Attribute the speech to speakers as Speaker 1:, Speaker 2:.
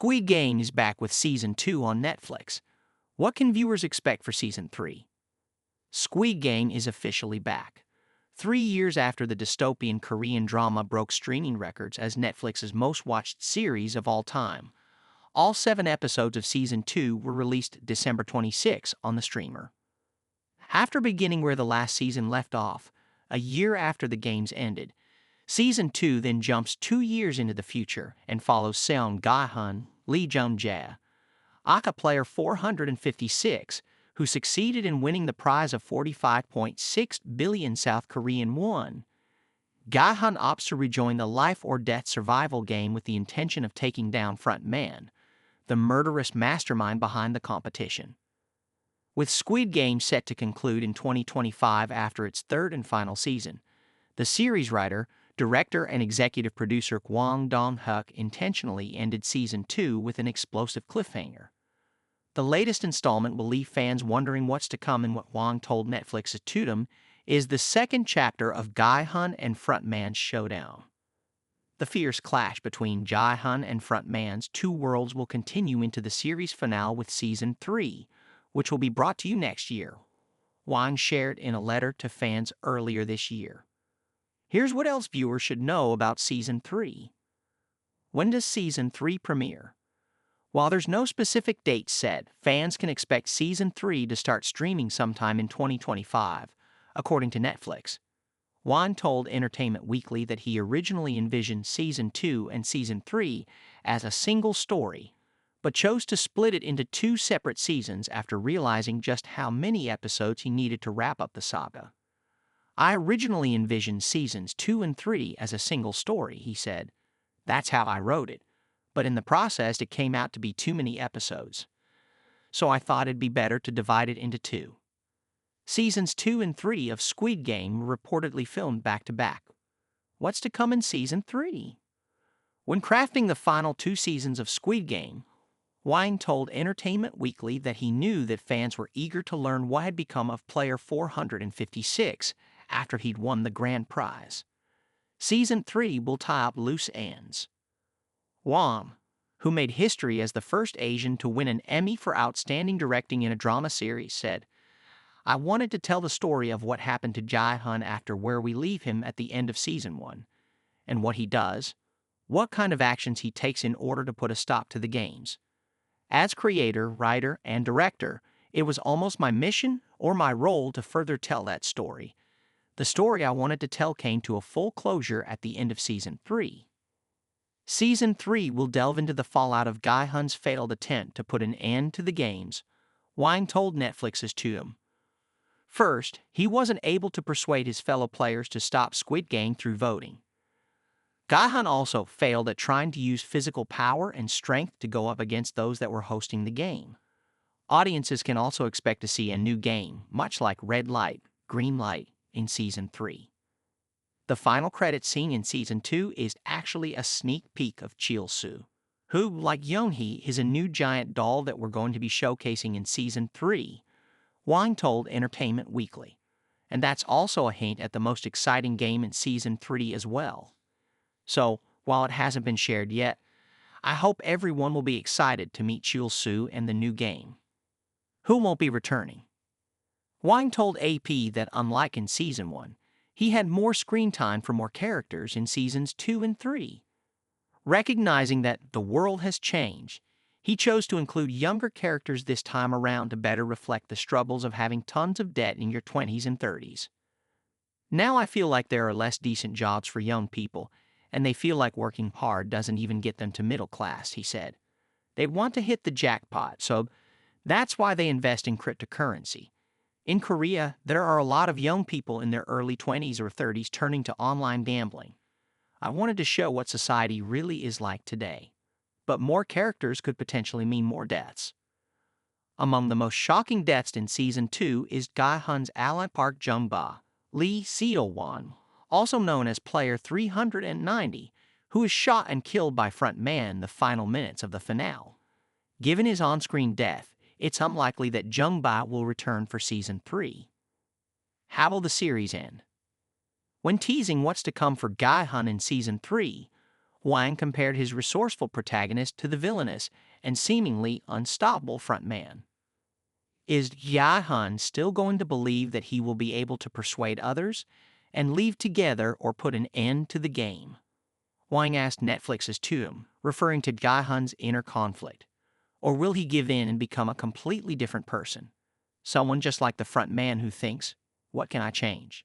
Speaker 1: Squid Game is back with Season 2 on Netflix. What can viewers expect for Season 3? Squid Game is officially back. 3 years after the dystopian Korean drama broke streaming records as Netflix's most-watched series of all time, all 7 episodes of Season 2 were released December 26 on the streamer. After beginning where the last season left off, a year after the games ended, Season 2 then jumps 2 years into the future and follows Seong Gi-hun, Jung-jae, Aka player 456, who succeeded in winning the prize of 45.6 billion South Korean won. Gi-hun opts to rejoin the life-or-death survival game with the intention of taking down front man, the murderous mastermind behind the competition. With Squid Game set to conclude in 2025 after its third and final season, the series writer, director, and executive producer Kwang Dong-hyuk intentionally ended Season 2 with an explosive cliffhanger. The latest installment will leave fans wondering what's to come, and what Kwang told Netflix's Tudum is the second chapter of Gi-hun and Frontman's showdown. The fierce clash between Gi-hun and Frontman's two worlds will continue into the series finale with Season 3, which will be brought to you next year, Kwang shared in a letter to fans earlier this year. Here's what else viewers should know about Season 3. When does Season 3 premiere? While there's no specific date set, fans can expect Season 3 to start streaming sometime in 2025, according to Netflix. Kwang told Entertainment Weekly that he originally envisioned Season 2 and Season 3 as a single story, but chose to split it into 2 separate seasons after realizing just how many episodes he needed to wrap up the saga. "I originally envisioned Seasons 2 and 3 as a single story," he said. "That's how I wrote it. But in the process, it came out to be too many episodes. So I thought it'd be better to divide it into 2. Seasons 2 and 3 of Squid Game were reportedly filmed back-to-back. What's to come in Season 3? When crafting the final 2 seasons of Squid Game, Kwang told Entertainment Weekly that he knew that fans were eager to learn what had become of player 456 after he'd won the grand prize. Season 3 will tie up loose ends. Kwang, who made history as the first Asian to win an Emmy for outstanding directing in a drama series, said, "I wanted to tell the story of what happened to Gi-hun after where we leave him at the end of Season 1, and what he does, what kind of actions he takes in order to put a stop to the games. As creator, writer, and director, it was almost my mission or my role to further tell that story. The story I wanted to tell came to a full closure at the end of Season 3. Season 3 will delve into the fallout of Gi-hun's failed attempt to put an end to the games," Kwang told Netflix's Tudum. First, he wasn't able to persuade his fellow players to stop Squid Game through voting. Gi-hun also failed at trying to use physical power and strength to go up against those that were hosting the game. Audiences can also expect to see a new game, much like Red Light, Green Light, in Season 3. The final credits scene in Season 2 is actually a sneak peek of Chil-soo, who, like Yeon-hee, is a new giant doll that we're going to be showcasing in Season 3, Kwang told Entertainment Weekly. And that's also a hint at the most exciting game in Season 3 as well. So, while it hasn't been shared yet, I hope everyone will be excited to meet Chil-soo and the new game. Who won't be returning? Kwang told AP that unlike in Season 1, he had more screen time for more characters in Seasons 2 and 3. Recognizing that the world has changed, he chose to include younger characters this time around to better reflect the struggles of having tons of debt in your 20s and 30s. "Now I feel like there are less decent jobs for young people, and they feel like working hard doesn't even get them to middle class," he said. "They want to hit the jackpot, so that's why they invest in cryptocurrency. In Korea, there are a lot of young people in their early 20s or 30s turning to online gambling. I wanted to show what society really is like today. But more characters could potentially mean more deaths." Among the most shocking deaths in Season 2 is Gi-hun's ally Park Jung-ba, Lee Seo-won, also known as Player 390, who is shot and killed by front man in the final minutes of the finale. Given his on-screen death, it's unlikely that Jung-ba will return for Season 3. How will the series end? When teasing what's to come for Gi-hun in Season 3, Wang compared his resourceful protagonist to the villainous and seemingly unstoppable frontman. Is Gi-hun still going to believe that he will be able to persuade others and leave together or put an end to the game? Wang asked Netflix's Tuum, referring to Gi-hun's inner conflict. Or will he give in and become a completely different person? Someone just like the front man who thinks, what can I change?